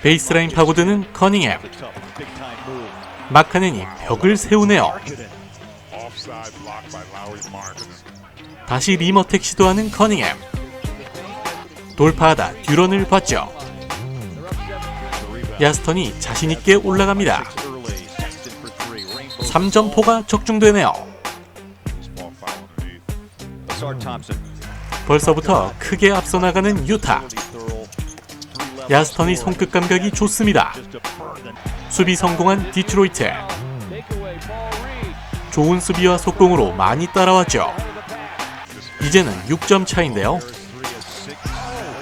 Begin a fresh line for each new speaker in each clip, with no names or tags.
베이스라인 파고드는 커닝햄. 마카넨이 벽을 세우네요. 다시 림어택 시도하는 커닝햄. 돌파하다 듀런을 봤죠. 야스턴이 자신있게 올라갑니다. 3점포가 적중되네요. 벌써부터 크게 앞서 나가는 유타. 야스턴이 손끝 감각이 좋습니다. 수비 성공한 디트로이트. 좋은 수비와 속공으로 많이 따라왔죠. 이제는 6점 차인데요.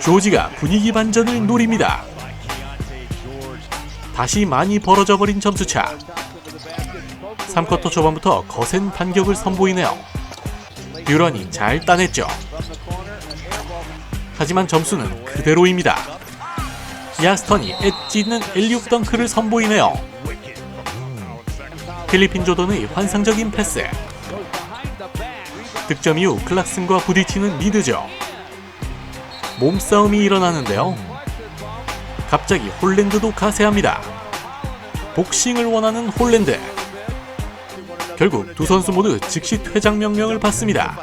조지가 분위기 반전을 노립니다. 다시 많이 벌어져 버린 점수차. 3쿼터 초반부터 거센 반격을 선보이네요. 듀런이 잘 따냈죠. 하지만 점수는 그대로입니다. 야스턴이 엣지 있는 엘리웁 덩크를 선보이네요. 필리핀 조던의 환상적인 패스. 득점 이후 클락슨과 부딪히는 리드죠. 몸싸움이 일어나는데요. 갑자기 홀랜드도 가세합니다. 복싱을 원하는 홀랜드. 결국 두 선수 모두 즉시 퇴장 명령을 받습니다.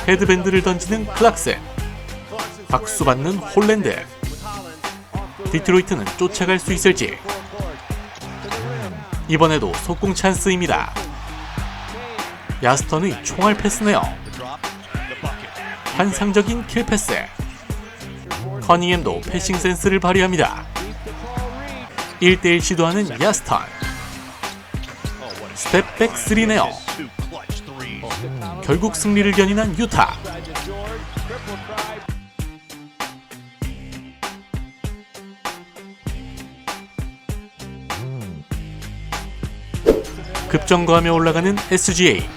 헤드밴드를 던지는 클락슨. 박수받는 홀랜드. 디트로이트는 쫓아갈 수 있을지. 이번에도 속공 찬스입니다. 야스턴의 총알 패스네요. 환상적인 킬 패스. 커닝햄도 패싱 센스를 발휘합니다. 1대1 시도하는 야스턴. 스텝백 3네요. 결국 승리를 견인한 유타. 급정거하며 올라가는 SGA.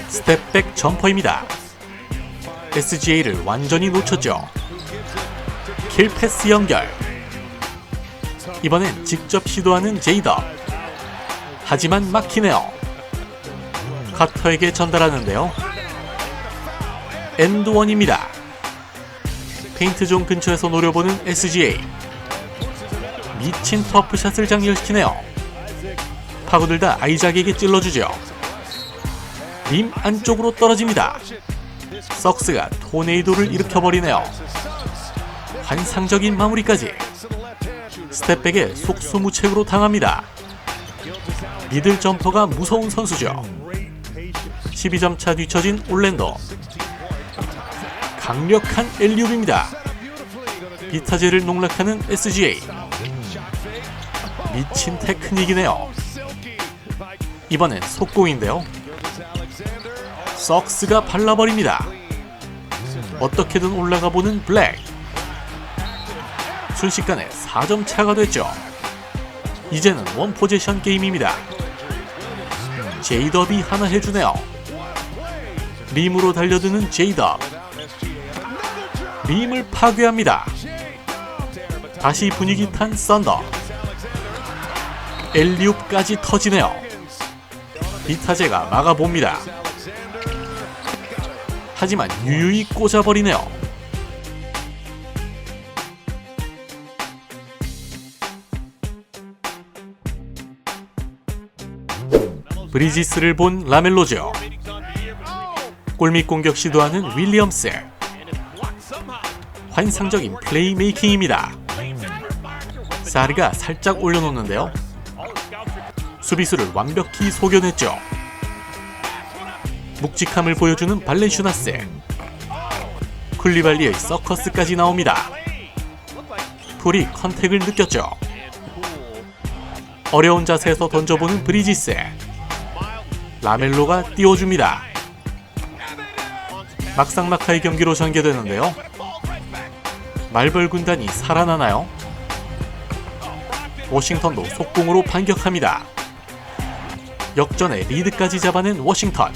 스텝백 점퍼입니다. SGA를 완전히 놓쳤죠. 킬 패스 연결. 이번엔 직접 시도하는 제이더. 하지만 막히네요. 카터에게 전달하는데요. 엔드원입니다. 페인트존 근처에서 노려보는 SGA. 미친 터프샷을 장렬시키네요. 파고들다 아이작에게 찔러주죠. 림 안쪽으로 떨어집니다. 석스가 토네이도를 일으켜버리네요. 환상적인 마무리까지. 스텝백에 속수무책으로 당합니다. 미들 점퍼가 무서운 선수죠. 12점 차 뒤처진 올랜도. 강력한 엘리웁입니다. 비타제를 농락하는 SGA. 미친 테크닉이네요. 이번엔 속공인데요. 석스가 발라버립니다. 어떻게든 올라가보는 블랙. 순식간에 4점 차가 됐죠. 이제는 원포지션 게임입니다. 제이덥이 하나 해주네요. 림으로 달려드는 제이덥. 림을 파괴합니다. 다시 분위기 탄 썬더. 엘리웁까지 터지네요. 비타제가 막아봅니다. 하지만 유유히 꽂아버리네요. 브리지스를 본 라멜로죠. 골밑 공격 시도하는 윌리엄스. 환상적인 플레이메이킹입니다. 사르가 살짝 올려놓는데요. 수비수를 완벽히 속여냈죠. 묵직함을 보여주는 발렌슈나스. 쿨리발리의 서커스까지 나옵니다. 풀이 컨택을 느꼈죠. 어려운 자세에서 던져보는 브리지스. 라멜로가 띄워줍니다. 막상막하의 경기로 전개되는데요. 말벌 군단이 살아나나요? 워싱턴도 속공으로 반격합니다. 역전에 리드까지 잡아낸 워싱턴.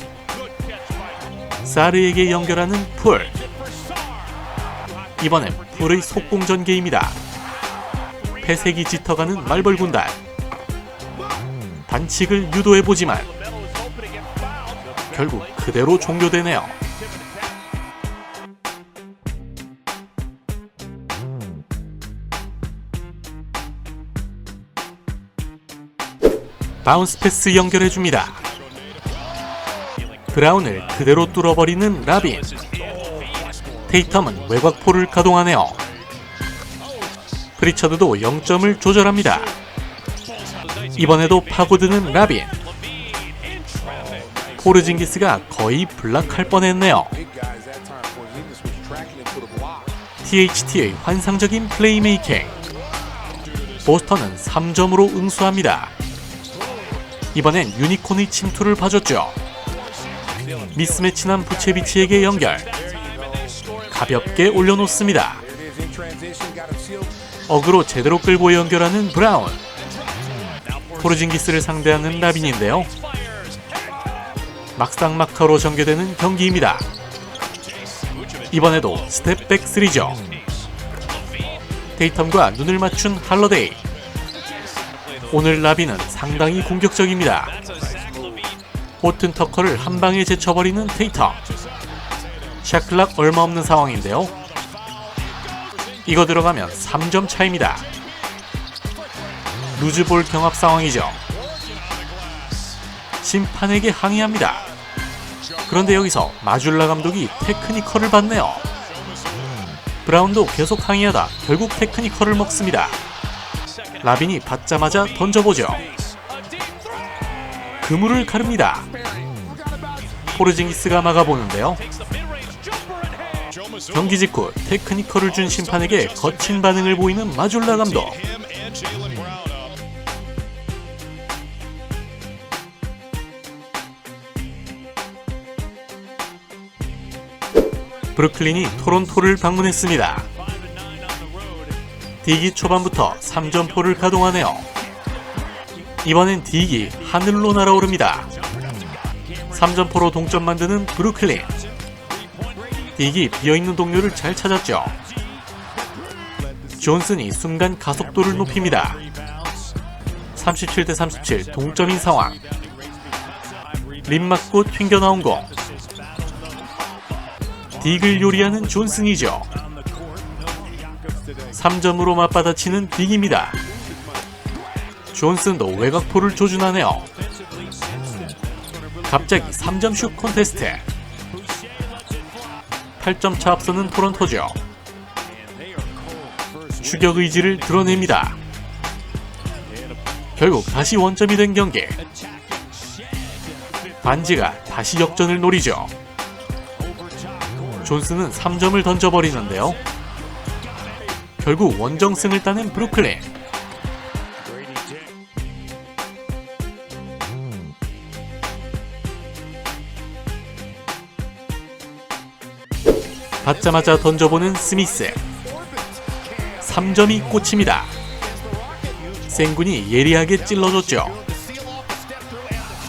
사르에게 연결하는 풀. 이번엔 풀의 속공 전개입니다. 패색이 짙어가는 말벌 군단. 반칙을 유도해보지만 결국 그대로 종료되네요. 바운스 패스 연결해줍니다. 브라운을 그대로 뚫어버리는 라빈. 테이텀은 외곽포를 가동하네요. 프리처드도 0점을 조절합니다. 이번에도 파고드는 라빈. 포르징기스가 거의 블락할 뻔했네요. THT의 환상적인 플레이메이킹. 보스턴은 3점으로 응수합니다. 이번엔 유니콘의 침투를 봐줬죠. 미스매치난 부체비치에게 연결. 가볍게 올려놓습니다. 어그로 제대로 끌고 연결하는 브라운. 포르징기스를 상대하는 라빈인데요. 막상막하로 전개되는 경기입니다. 이번에도 스텝백 3죠. 테이텀과 눈을 맞춘 할러데이. 오늘 라빈은 상당히 공격적입니다. 호튼 터커를 한방에 제쳐버리는 테이텀. 샷클락 얼마 없는 상황인데요. 이거 들어가면 3점 차입니다. 루즈볼 경합 상황이죠. 심판에게 항의합니다. 그런데 여기서 마줄라 감독이 테크니컬을 받네요. 브라운도 계속 항의하다 결국 테크니컬을 먹습니다. 라빈이 받자마자 던져보죠. 그물을 가릅니다. 포르징기스가 막아보는데요. 경기 직후 테크니컬을 준 심판에게 거친 반응을 보이는 마줄라 감독. 브루클린이 토론토를 방문했습니다. 딕이 초반부터 3점포를 가동하네요. 이번엔 딕이 하늘로 날아오릅니다. 3점포로 동점 만드는 브루클린. 딕이 비어있는 동료를 잘 찾았죠. 존슨이 순간 가속도를 높입니다. 37대 37 동점인 상황. 림 맞고 튕겨나온 공. 딕을 요리하는 존슨이죠. 3점으로 맞받아치는 딕입니다. 존슨도 외곽포를 조준하네요. 갑자기 3점 슛 콘테스트. 8점 차 앞서는 토론토죠. 추격 의지를 드러냅니다. 결국 다시 원점이 된 경기. 반지가 다시 역전을 노리죠. 존슨은 3점을 던져버리는데요. 결국 원정승을 따낸 브루클린. 받자마자 던져보는 스미스. 3점이 꽂힙니다. 생군이 예리하게 찔러줬죠.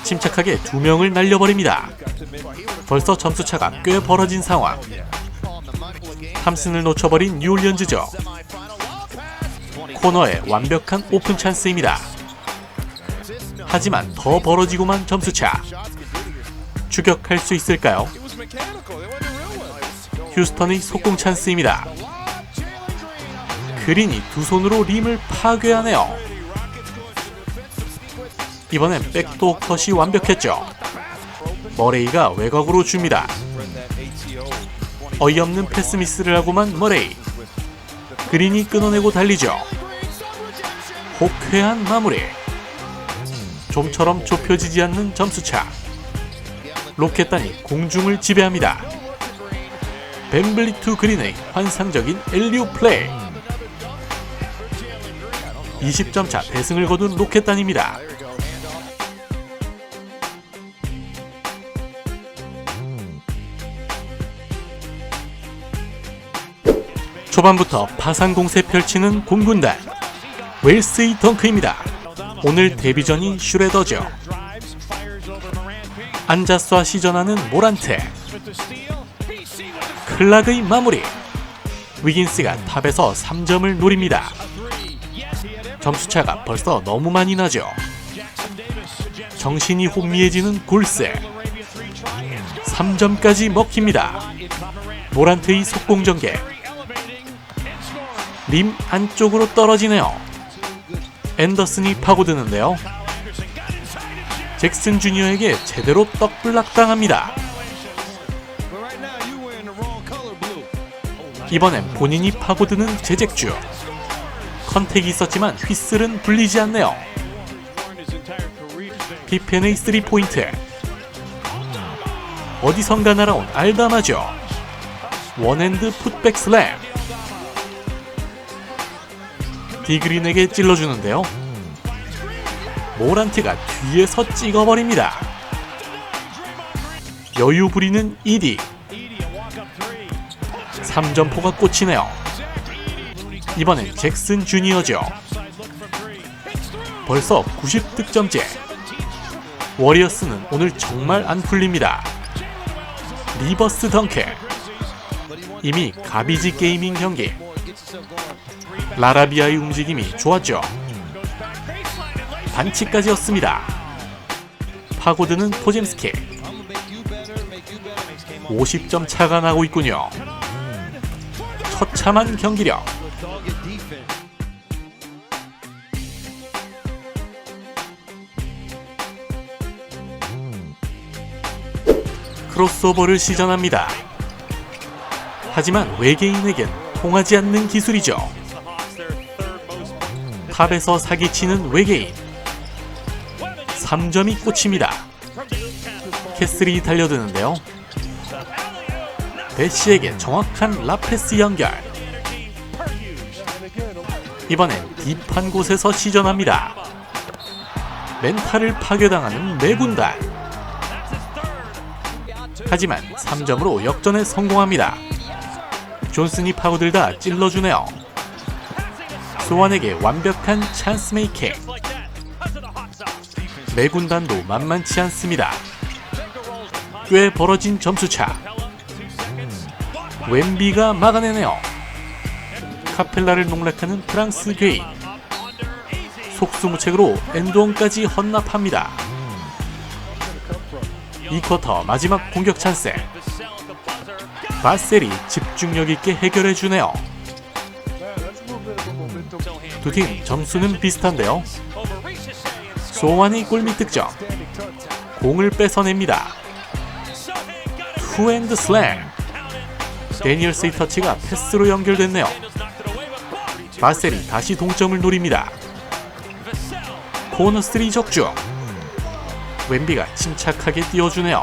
침착하게 2명을 날려버립니다. 벌써 점수차가 꽤 벌어진 상황. 탐슨을 놓쳐버린 뉴올리언즈죠. 코너에 완벽한 오픈 찬스입니다. 하지만 더 벌어지고만 점수차. 추격할 수 있을까요? 휴스턴의 속공 찬스입니다. 그린이 두 손으로 림을 파괴하네요. 이번엔 백도어 컷이 완벽했죠. 머레이가 외곽으로 줍니다. 어이없는 패스 미스를 하고만 머레이. 그린이 끊어내고 달리죠. 호쾌한 마무리. 좀처럼 좁혀지지 않는 점수차. 로켓단이 공중을 지배합니다. 벤블리 투 그린의 환상적인 엘리옵 플레이. 20점 차 대승을 거둔 로켓단입니다. 초반부터 파상 공세 펼치는 공군단. 웰스의 덩크입니다. 오늘 데뷔전이 슈레더죠. 앉아쏴 시전하는 모란테. 클락의 마무리. 위긴스가 탑에서 3점을 노립니다. 점수차가 벌써 너무 많이 나죠. 정신이 혼미해지는 골스. 3점까지 먹힙니다. 모란트의 속공전개. 림 안쪽으로 떨어지네요. 앤더슨이 파고드는데요. 잭슨 주니어에게 제대로 떡블락당합니다. 이번엔 본인이 파고드는 제잭주. 컨택이 있었지만 휘슬은 불리지 않네요. 피펜의 3포인트. 어디선가 날아온 알다마죠. 원핸드 풋백 슬램. 디그린에게 찔러주는데요. 모란트가 뒤에서 찍어버립니다. 여유 부리는 이디. 3점포가 꽂히네요. 이번엔 잭슨 주니어죠. 벌써 90득점째. 워리어스는 오늘 정말 안 풀립니다. 리버스 덩크. 이미 가비지 게이밍 경기. 라라비아의 움직임이 좋았죠. 반칙까지였습니다. 파고드는 포젬스키. 50점 차가 나고 있군요. 처참한 경기력. 크로스오버를 시전합니다. 하지만 외계인에겐 통하지 않는 기술이죠. 탑에서 사기치는 외계인. 3점이 꽂힙니다. 캐슬이 달려드는데요. 배시에게 정확한 라페스 연결. 이번엔 딥한 곳에서 시전합니다. 멘탈을 파괴당하는 내군단. 하지만 3점으로 역전에 성공합니다. 존슨이 파고들다 찔러주네요. 소환에게 완벽한 찬스 메이킹. 내군단도 만만치 않습니다. 꽤 벌어진 점수차. 웸비가 막아내네요. 카펠라를 농락하는 프랑스 괴인. 속수무책으로 엔드원까지 헌납합니다. 이 쿼터 마지막 공격 찬스. 바셀이 집중력 있게 해결해주네요. 두 팀 점수는 비슷한데요. 소환이 골밑 득점. 공을 뺏어냅니다. 투핸드 슬램. 데니얼스의 터치가 패스로 연결됐네요. 바셀이 다시 동점을 노립니다. 코너 3 적중. 웸비가 침착하게 띄워주네요.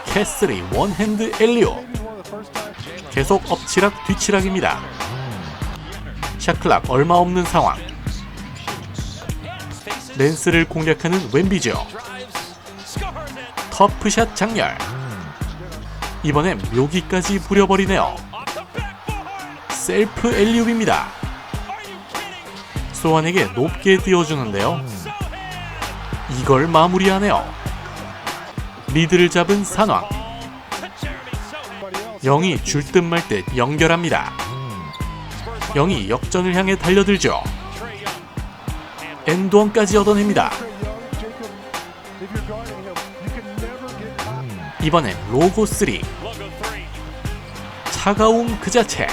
캐슬이 원핸드 엘리오. 계속 엎치락 뒤치락입니다. 샷클락 얼마 없는 상황. 랜스를 공략하는 웸비죠. 터프샷 장렬. 이번엔 묘기까지 부려버리네요. 셀프 엘리옵입니다. 소환에게 높게 띄워주는데요. 이걸 마무리하네요. 리드를 잡은 산왕. 영이 줄 듯 말 듯 연결합니다. 영이 역전을 향해 달려들죠. 엔드원까지 얻어냅니다. 이번엔 로고 3. 차가운 그 자체.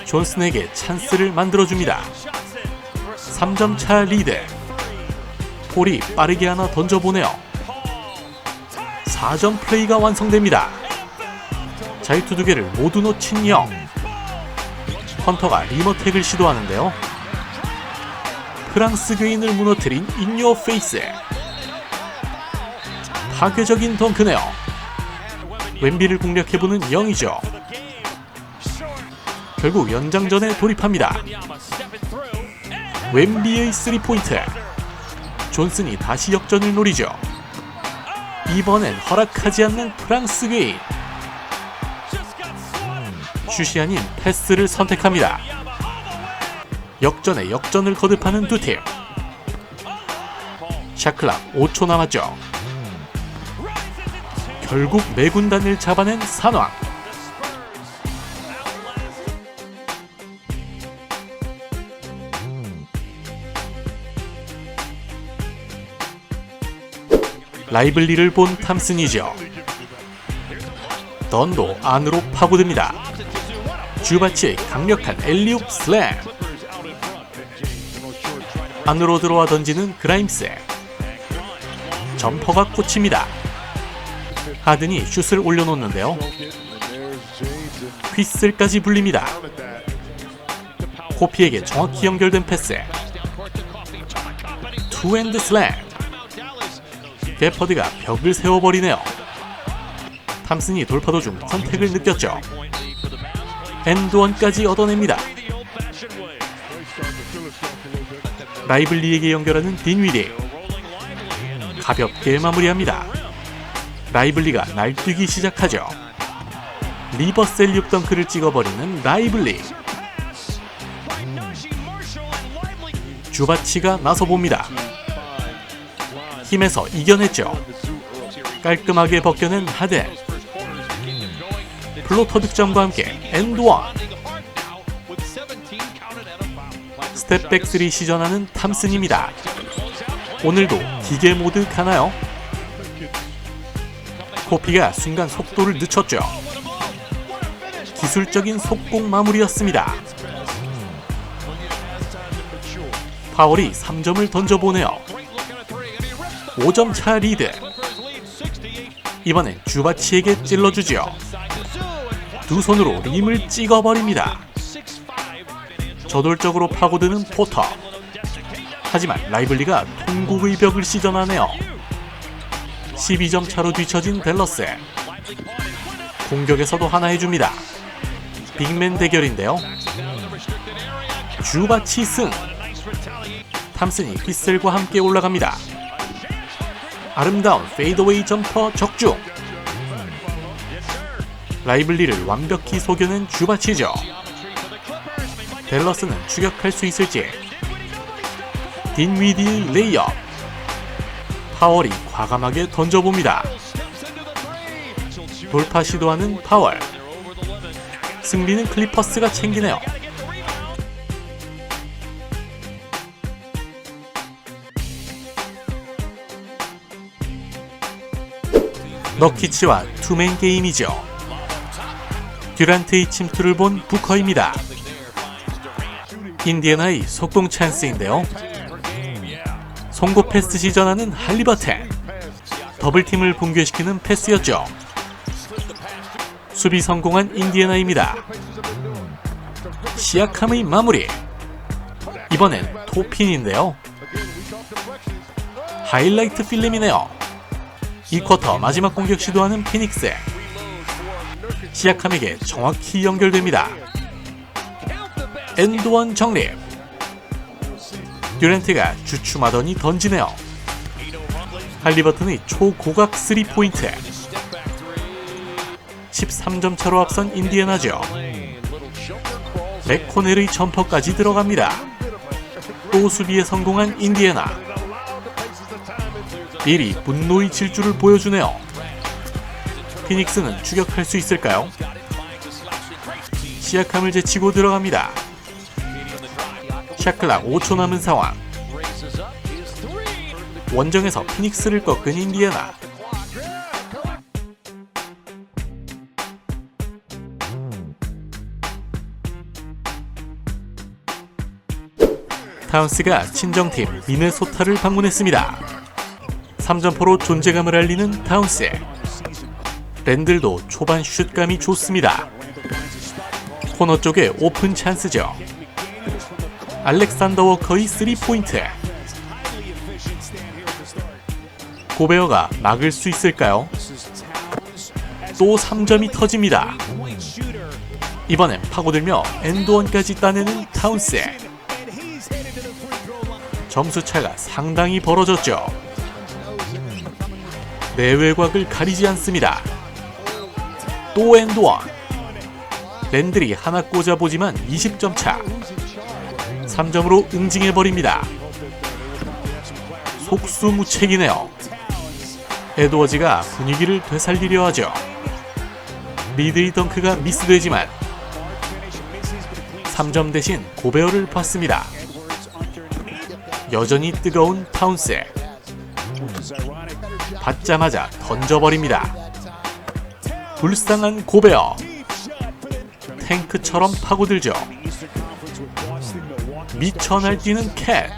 존슨에게 찬스를 만들어줍니다. 3점 차 리드. 폴이 빠르게 하나 던져보네요. 4점 플레이가 완성됩니다. 자유투 2개를 모두 놓친 영. 헌터가 리머택을 시도하는데요. 프랑스 괴인을 무너뜨린 인요 페이스. 파괴적인 덩크네요. 웸비를 공략해보는 영이죠. 결국 연장전에 돌입합니다. 웸비의 3포인트. 존슨이 다시 역전을 노리죠. 이번엔 허락하지 않는 프랑스 괴인. 슛이 아닌 패스를 선택합니다. 역전에 역전을 거듭하는 두 팀. 샤클락 5초 남았죠. 결국 내군단을 잡아낸 산왕. 라이블리를 본 탐슨이죠. 던도 안으로 파고듭니다. 주바치의 강력한 엘리옵 슬램. 안으로 들어와 던지는 그라임스. 점퍼가 꽂힙니다. 하든이 슛을 올려놓는데요. 휘슬까지 불립니다. 코피에게 정확히 연결된 패스. 투핸드 슬램. 게퍼드가 벽을 세워버리네요. 탐슨이 돌파 도중 컨택을 느꼈죠. 엔드원까지 얻어냅니다. 라이블리에게 연결하는 딘위디. 가볍게 마무리합니다. 라이블리가 날뛰기 시작하죠. 리버스 엘리웁 덩크를 찍어버리는 라이블리. 주바치가 나서봅니다. 힘에서 이겨냈죠. 깔끔하게 벗겨낸 하든. 플로터 득점과 함께 엔드원. 스텝백 3 시전하는 탐슨입니다. 오늘도 기계 모드 가나요? 코피가 순간 속도를 늦췄죠. 기술적인 속공 마무리였습니다. 파월이 3점을 던져보네요. 5점 차 리드. 이번엔 주바치에게 찔러주지요. 두 손으로 림을 찍어버립니다. 저돌적으로 파고드는 포터. 하지만 라이블리가 통곡의 벽을 시전하네요. 12점 차로 뒤처진 댈러스. 공격에서도 하나 해줍니다. 빅맨 대결인데요. 주바치 승. 탐슨이 휘슬과 함께 올라갑니다. 아름다운 페이드웨이 점퍼 적중. 라이블리를 완벽히 속여낸 주바치죠. 댈러스는 추격할 수 있을지. 딘위디의 레이업. 파월이 과감하게 던져봅니다. 돌파 시도하는 파월. 승리는 클리퍼스가 챙기네요. 너키츠와 투맨 게임이죠. 듀란트의 침투를 본 부커입니다. 인디애나의 속공 찬스인데요. 송고 패스 시전하는 할리버튼. 더블팀을 붕괴시키는 패스였죠. 수비 성공한 인디애나입니다. 시아캄의 마무리. 이번엔 토핀인데요. 하이라이트 필름이네요. 이 쿼터 마지막 공격 시도하는 피닉스. 시아캄에게 정확히 연결됩니다. 엔드원 정립. 듀란트가 주춤하더니 던지네요. 할리버튼의 초고각 3포인트. 13점 차로 앞선 인디애나죠. 맥코넬의 점퍼까지 들어갑니다. 또 수비에 성공한 인디애나. 미리 분노의 질주를 보여주네요. 피닉스는 추격할 수 있을까요? 시아캄을 제치고 들어갑니다. 샷클락 5초 남은 상황. 원정에서 피닉스를 꺾은 인디애나. 타운스가 친정팀 미네소타를 방문했습니다. 3점포로 존재감을 알리는 타운스. 랜들도 초반 슛감이 좋습니다. 코너 쪽에 오픈 찬스죠. 알렉산더 워커의 3포인트. 고베어가 막을 수 있을까요? 또 3점이 터집니다. 이번엔 파고들며 엔드원까지 따내는 타운스. 점수차가 상당히 벌어졌죠. 내외곽을 가리지 않습니다. 또 엔드원. 랜들이 하나 꽂아보지만 20점 차. 3점으로 응징해버립니다. 속수무책이네요. 에드워즈가 분위기를 되살리려 하죠. 미드의 덩크가 미스되지만 3점 대신 고베어를 받습니다. 여전히 뜨거운 타운스. 받자마자 던져버립니다. 불쌍한 고베어. 탱크처럼 파고들죠. 미쳐 날뛰는 캣.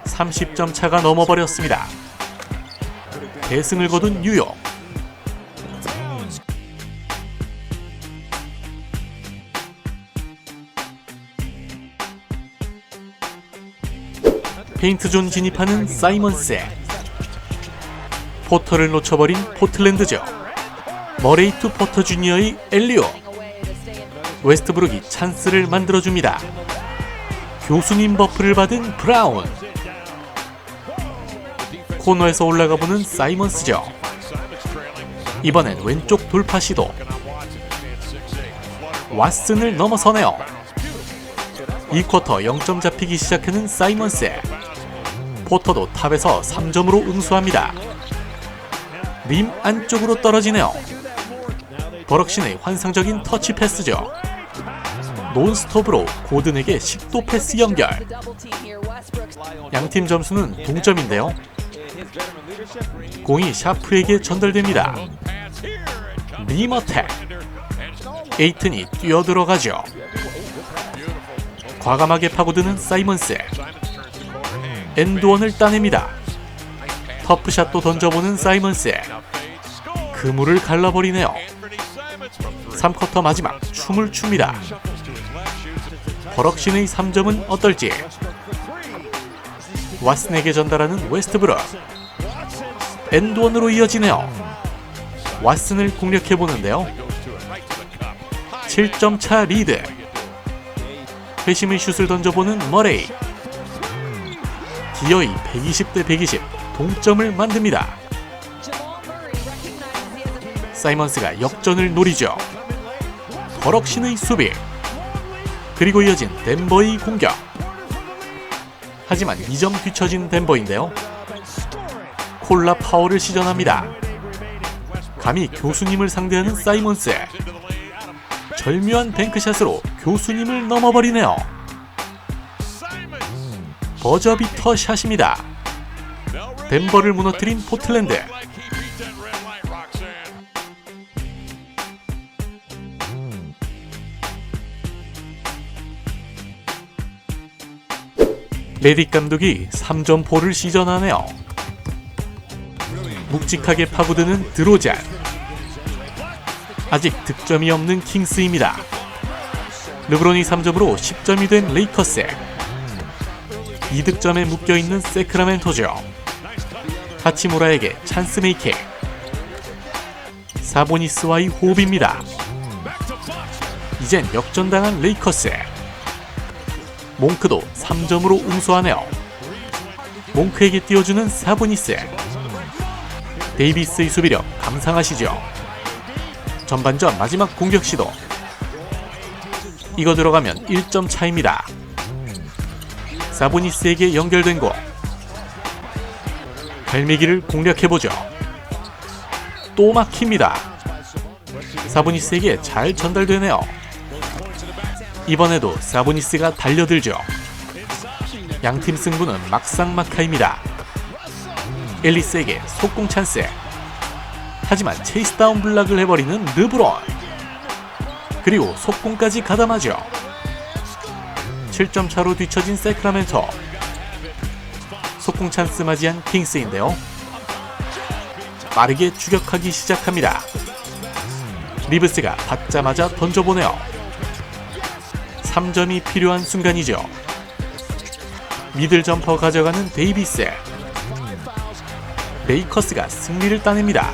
30점 차가 넘어버렸습니다. 대승을 거둔 뉴욕. 페인트존 진입하는 사이먼스. 포터를 놓쳐버린 포틀랜드죠. 머레이 투 포터 주니어의 엘리오. 웨스트브룩이 찬스를 만들어줍니다. 교수님 버프를 받은 브라운. 코너에서 올라가보는 사이먼스죠. 이번엔 왼쪽 돌파 시도. 왓슨을 넘어서네요. 이 쿼터 0점 잡히기 시작하는 사이먼스. 포터도 탑에서 3점으로 응수합니다. 림 안쪽으로 떨어지네요. 버럭신의 환상적인 터치 패스죠. 논스톱으로 고든에게 식도 패스 연결. 양팀 점수는 동점인데요. 공이 샤프에게 전달됩니다. 림 어택. 에이튼이 뛰어들어가죠. 과감하게 파고드는 사이먼스. 엔드원을 따냅니다. 터프샷도 던져보는 사이먼스. 그물을 갈라버리네요. 3쿼터 마지막 춤을 춥니다. 버럭신의 3점은 어떨지. 왓슨에게 전달하는 웨스트브룩. 엔드원으로 이어지네요. 왓슨을 공략해보는데요. 7점 차 리드. 회심의 슛을 던져보는 머레이. 기어이 120대 120 동점을 만듭니다. 사이먼스가 역전을 노리죠. 버럭신의 수비. 그리고 이어진 덴버의 공격. 하지만 2점 뒤처진 덴버인데요. 콜라 파워를 시전합니다. 감히 교수님을 상대하는 사이먼스. 절묘한 뱅크샷으로 교수님을 넘어버리네요. 버저비터 샷입니다. 덴버를 무너뜨린 포틀랜드. 레딕 감독이 3점포를 시전하네요. 묵직하게 파고드는 드로잔. 아직 득점이 없는 킹스입니다. 르브론이 3점으로 10점이 된 레이커스. 2득점에 묶여있는 세크라멘토죠. 하치무라에게 찬스 메이킹. 사보니스와의 호흡입니다. 이젠 역전당한 레이커스. 몽크도 3점으로 응수하네요. 몽크에게 띄워주는 사보니스. 데이비스의 수비력 감상하시죠. 전반전 마지막 공격 시도. 이거 들어가면 1점 차입니다. 사보니스에게 연결된 거. 갈매기를 공략해보죠. 또 막힙니다. 사보니스에게 잘 전달되네요. 이번에도 사보니스가 달려들죠. 양팀 승부는 막상막하입니다. 앨리스에게 속공 찬스. 하지만 체이스다운 블락을 해버리는 르브론. 그리고 속공까지 가담하죠. 7점 차로 뒤처진 세크라멘토. 속공 찬스 맞이한 킹스인데요. 빠르게 추격하기 시작합니다. 리브스가 받자마자 던져보네요. 3점이 필요한 순간이죠. 미들 점퍼 가져가는 데이비스. 레이커스가 승리를 따냅니다.